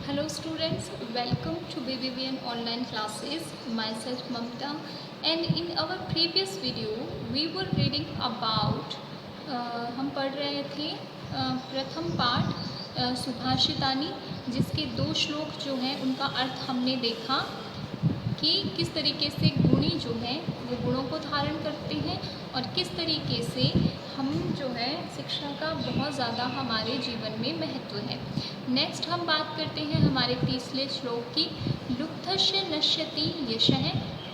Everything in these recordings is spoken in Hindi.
Hello students, welcome to BBVN online classes. Myself Mamta, and in our previous video we were reading about हम पढ़ रहे थे प्रथम पाठ सुभाषितानी, जिसके 2 श्लोक जो हैं उनका अर्थ हमने देखा कि किस तरीके से गुणी जो हैं वो गुणों को धारण करते हैं और किस तरीके से हम जो है शिक्षा का बहुत ज़्यादा हमारे जीवन में महत्व है। नेक्स्ट हम बात करते हैं हमारे तीसरे श्लोक की। लुब्धस्य नश्यति यशः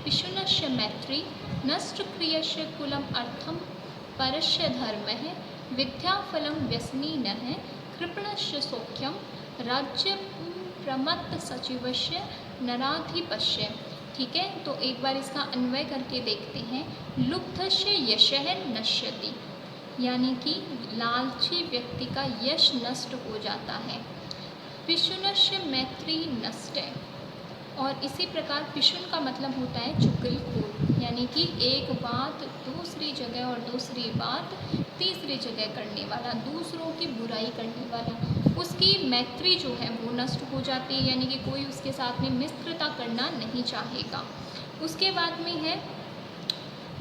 पिशुनस्य मैत्री नष्ट क्रियस्य कुलम अर्थम परस्य धर्मः विद्याफलं व्यसनिनः कृपणस्य सौख्यम राज्य प्रमत्त सचिवस्य नराधिपस्य। ठीक है, तो एक बार इसका अन्वय करके देखते हैं। लुब्धस्य यशः नश्यति, यानी कि लालची व्यक्ति का यश नष्ट हो जाता है। पिशुनस्य मैत्री नष्ट है, और इसी प्रकार पिशुन का मतलब होता है चुगलखोर, यानी कि एक बात दूसरी जगह और दूसरी बात तीसरी जगह करने वाला, दूसरों की बुराई करने वाला, उसकी मैत्री जो है वो नष्ट हो जाती है, यानी कि कोई उसके साथ में मित्रता करना नहीं चाहेगा। उसके बाद में है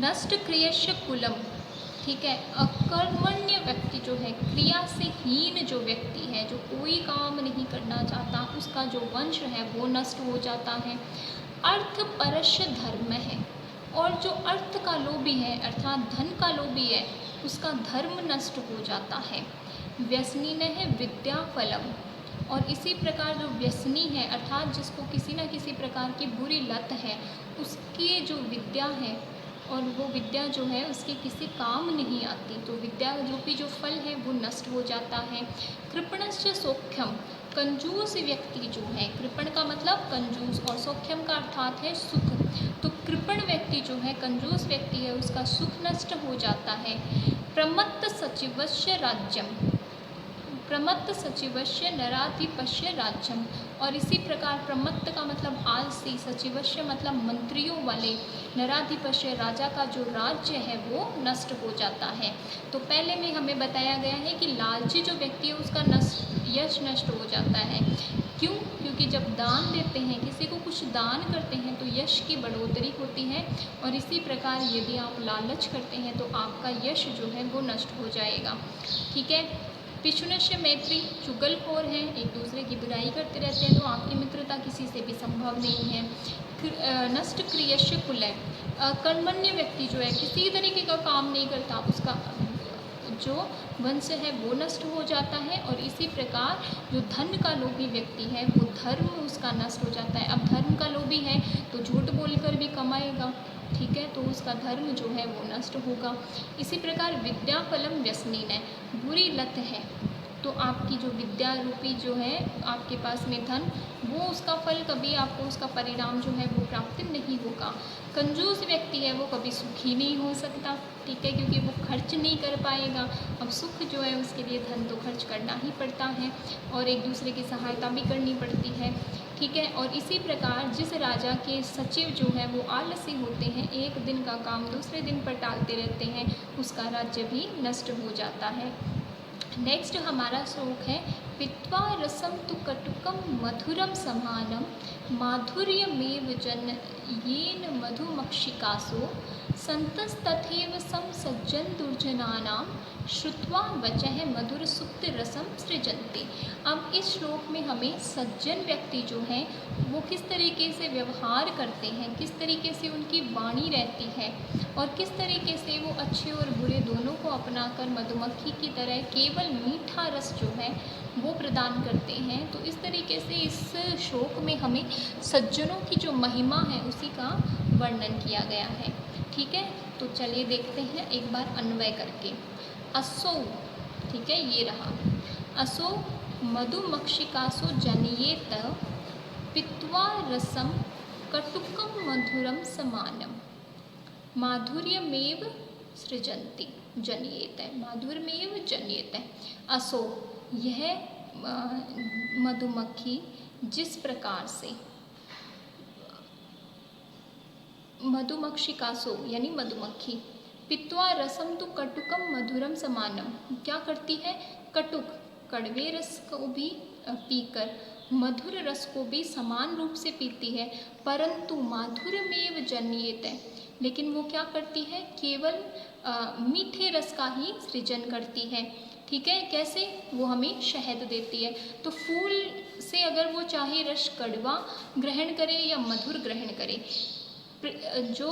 नष्ट क्रियस्य कुलम। ठीक है, अकर्मण्य व्यक्ति जो है, क्रिया से हीन जो व्यक्ति है, जो कोई काम नहीं करना चाहता, उसका जो वंश है वो नष्ट हो जाता है। अर्थ परस्य धर्म है, और जो अर्थ का लोभी है अर्थात धन का लोभी है, उसका धर्म नष्ट हो जाता है। व्यसनी ने है विद्या फलम, और इसी प्रकार जो व्यसनी है अर्थात जिसको किसी न किसी प्रकार की बुरी लत है, उसकी जो विद्या है और वो विद्या जो है उसके किसी काम नहीं आती, तो विद्या रूपी जो फल है वो नष्ट हो जाता है। कृपणस्य सौख्यम, कंजूस व्यक्ति जो है, कृपण का मतलब कंजूस और सौख्यम का अर्थात है सुख, तो कृपण व्यक्ति जो है, कंजूस व्यक्ति है, उसका सुख नष्ट हो जाता है। प्रमत्त सचिवस्य राज्यम, प्रमत्त सचिवस्य नराधिपस्य राज्यम, और इसी प्रकार प्रमत्त का मतलब आलसी, सचिवस्य मतलब मंत्रियों वाले, नराधिपस्य राजा का जो राज्य है वो नष्ट हो जाता है। तो पहले में हमें बताया गया है कि लालची जो व्यक्ति है उसका यश नष्ट हो जाता है। क्यों? क्योंकि जब दान देते हैं, किसी को कुछ दान करते हैं तो यश की बढ़ोतरी होती है, और इसी प्रकार यदि आप लालच करते हैं तो आपका यश जो है वो नष्ट हो जाएगा। ठीक है, पिशुनस्य मैत्री, चुगलखोर हैं, एक दूसरे की बुराई करते रहते हैं, तो आपकी मित्रता किसी से भी संभव नहीं है। नष्ट क्रियस्य कुल, कर्मण्य व्यक्ति जो है, किसी तरीके का काम नहीं करता, उसका जो वंश है वो नष्ट हो जाता है। और इसी प्रकार जो धन का लोभी व्यक्ति है वो धर्म उसका नष्ट हो जाता है। अब धर्म का लोभी है तो झूठ बोलकर भी कमाएगा, ठीक है, तो उसका धर्म जो है वो नष्ट होगा। इसी प्रकार विद्या फलम व्यसनीन है, बुरी लत है, तो आपकी जो विद्या रूपी जो है आपके पास में धन, वो उसका फल कभी आपको उसका परिणाम जो है वो प्राप्त नहीं होगा। कंजूस व्यक्ति है वो कभी सुखी नहीं हो सकता, ठीक है, क्योंकि वो खर्च नहीं कर पाएगा। अब सुख जो है उसके लिए धन तो खर्च करना ही पड़ता है, और एक दूसरे की सहायता भी करनी पड़ती है। ठीक है, और इसी प्रकार जिस राजा के सचिव जो है वो आलसी होते हैं, एक दिन का काम दूसरे दिन पर टालते रहते हैं, उसका राज्य भी नष्ट हो जाता है। नेक्स्ट हमारा श्लोक है पित्वा रसम तु कटुकम मधुरम समानम माधुर्यमेव जनयेन मधुमक्षिकासो संतस्तथैव सम सज्जन दुर्जनानां श्रुत्वा वचः मधुर सुक्त रसम सृजन्ति। अब इस श्लोक में हमें सज्जन व्यक्ति जो हैं वो किस तरीके से व्यवहार करते हैं, किस तरीके से उनकी वाणी रहती है, और किस तरीके से वो अच्छे और बुरे दोनों को अपनाकर मधुमक्खी की तरह केवल मीठा रस जो है वो प्रदान करते हैं। तो इस तरीके से इस श्लोक में हमें सज्जनों की जो महिमा है उसी का वर्णन किया गया है। ठीक है, तो चलिए देखते हैं एक बार अन्वय करके। असो, ठीक है, ये रहा, असो मधुमक्षिकासो जनयेत पित्वा रसम कटुकम मधुरम समानम माधुर्यमेव सृजन्ति जनयेत, माधुर्यमेव जनयेत। असो, यह मधुमक्खी जिस प्रकार से, मधुमक्षिकासो यानी मधुमक्खी, पित्वा रसम तो कटुकम मधुरम समानम, क्या करती है, कटुक कड़वे रस को भी पीकर मधुर रस को भी समान रूप से पीती है, परंतु माधुर्यमेव जन्यते, लेकिन वो क्या करती है, केवल मीठे रस का ही सृजन करती है। ठीक है, कैसे, वो हमें शहद देती है। तो फूल से अगर वो चाहे रस कड़वा ग्रहण करे या मधुर ग्रहण करे, जो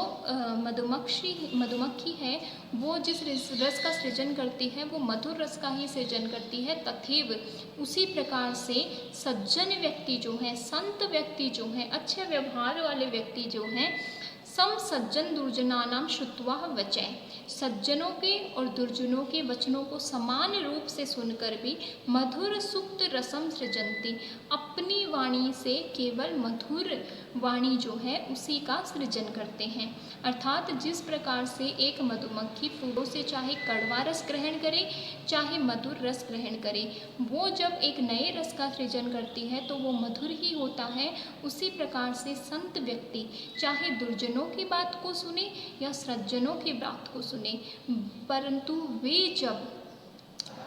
मधुमक्खी है वो जिस रस का सृजन करती है वो मधुर रस का ही सृजन करती है। तथैव उसी प्रकार से सज्जन व्यक्ति जो हैं, संत व्यक्ति जो हैं, अच्छे व्यवहार वाले व्यक्ति जो हैं, सम सज्जन दुर्जनानाम श्रुत्वा वचय, सज्जनों के और दुर्जनों के वचनों को समान रूप से सुनकर भी मधुर सुक्त रसम सृजंती, अपनी वाणी से केवल मधुर वाणी जो है उसी का सृजन करते हैं। अर्थात जिस प्रकार से एक मधुमक्खी फूलों से चाहे कड़वा रस ग्रहण करे चाहे मधुर रस ग्रहण करे, वो जब एक नए रस का सृजन करती है तो वो मधुर ही होता है। उसी प्रकार से संत व्यक्ति चाहे दुर्जनों की बात को सुने या सज्जनों की बात को सुने, परंतु वे जब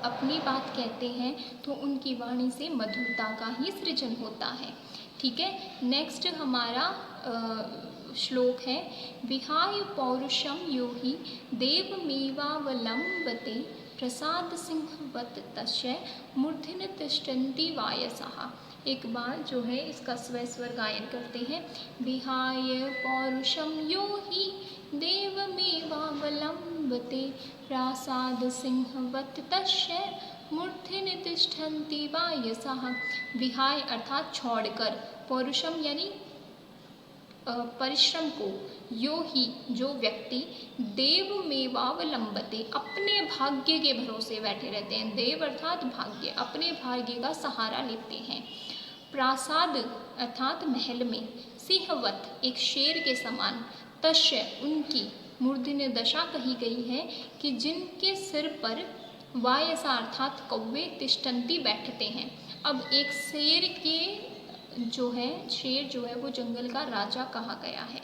अपनी बात कहते हैं तो उनकी वाणी से मधुरता का ही सृजन होता है। ठीक है, नेक्स्ट हमारा श्लोक है, विहाय पौरुषम यो हि देवमेवावलंबते प्रसाद सिंहवत तस्य मूर्धनि तिष्ठन्ति वायसः। एक बार जो है इसका स्वर गायन करते हैं, विहाय पौरुषम यो हि देवमेवावलंबते प्रासाद सिंहवत तस्य मूर्धनि तिष्ठन्ति वायसः। विहाय अर्थात छोड़कर, पौरुषम यानी परिश्रम को, यो ही जो व्यक्ति, देवमेवावलंबते अपने भाग्य के भरोसे बैठे रहते हैं, देव अर्थात भाग्य, अपने भाग्य का सहारा लेते हैं। प्रासाद अर्थात महल में, सिंहवत एक शेर के समान, तस्य उनकी, मूर्धन्य दशा कही गई है कि जिनके सिर पर वायसा अर्थात कौवे तिष्ठन्ति बैठते हैं। अब एक शेर जो है वो जंगल का राजा कहा गया है।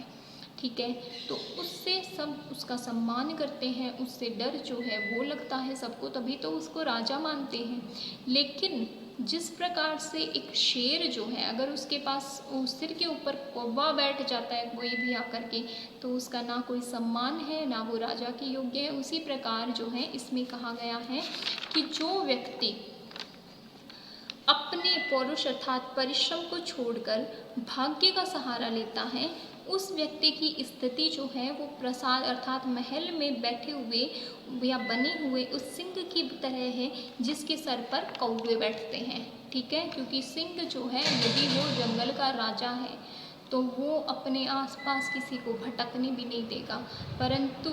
ठीक है, तो उससे सब उसका सम्मान करते हैं, उससे डर जो है वो लगता है सबको, तभी तो उसको राजा मानते हैं। लेकिन जिस प्रकार से एक शेर जो है, अगर उसके पास सिर के ऊपर कौवा बैठ जाता है कोई भी आकर के, तो उसका ना कोई सम्मान है ना वो राजा के योग्य है। उसी प्रकार जो है इसमें कहा गया है कि जो व्यक्ति अपने पौरुष अर्थात परिश्रम को छोड़कर भाग्य का सहारा लेता है, उस व्यक्ति की स्थिति जो है वो प्रसाद अर्थात महल में बैठे हुए या बने हुए उस सिंह की तरह है जिसके सर पर कौवे बैठते हैं। ठीक है, क्योंकि सिंह जो है यदि वो जंगल का राजा है तो वो अपने आसपास किसी को भटकने भी नहीं देगा, परंतु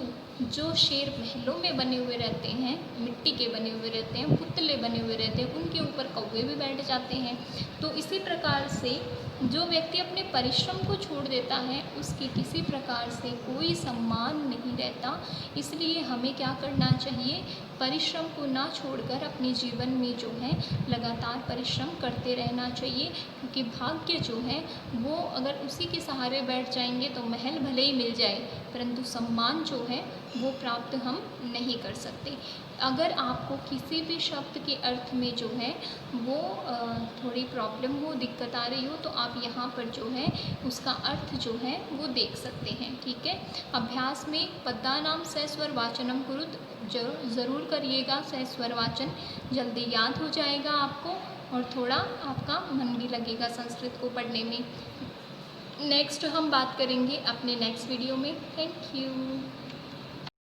जो शेर महलों में बने हुए रहते हैं, मिट्टी के बने हुए रहते हैं, पुतले बने हुए रहते हैं, उनके ऊपर कौवे भी बैठ जाते हैं। तो इसी प्रकार से जो व्यक्ति अपने परिश्रम को छोड़ देता है उसकी किसी प्रकार से कोई सम्मान नहीं रहता। इसलिए हमें क्या करना चाहिए, परिश्रम को ना छोड़कर अपने जीवन में जो है लगातार परिश्रम करते रहना चाहिए, क्योंकि भाग्य जो है वो अगर उसी के सहारे बैठ जाएंगे तो महल भले ही मिल जाए परंतु सम्मान जो है वो प्राप्त हम नहीं कर सकते। अगर आपको किसी भी शब्द के अर्थ में जो है वो थोड़ी प्रॉब्लम हो, दिक्कत आ रही हो, तो आप यहाँ पर जो है उसका अर्थ जो है वो देख सकते हैं। ठीक है, अभ्यास में पदानाम सस्वर वाचनम कुरुत ज़रूर करिएगा। सस्वर वाचन जल्दी याद हो जाएगा आपको और थोड़ा आपका मन भी लगेगा संस्कृत को पढ़ने में। नेक्स्ट हम बात करेंगे अपने नेक्स्ट वीडियो में। Thank you.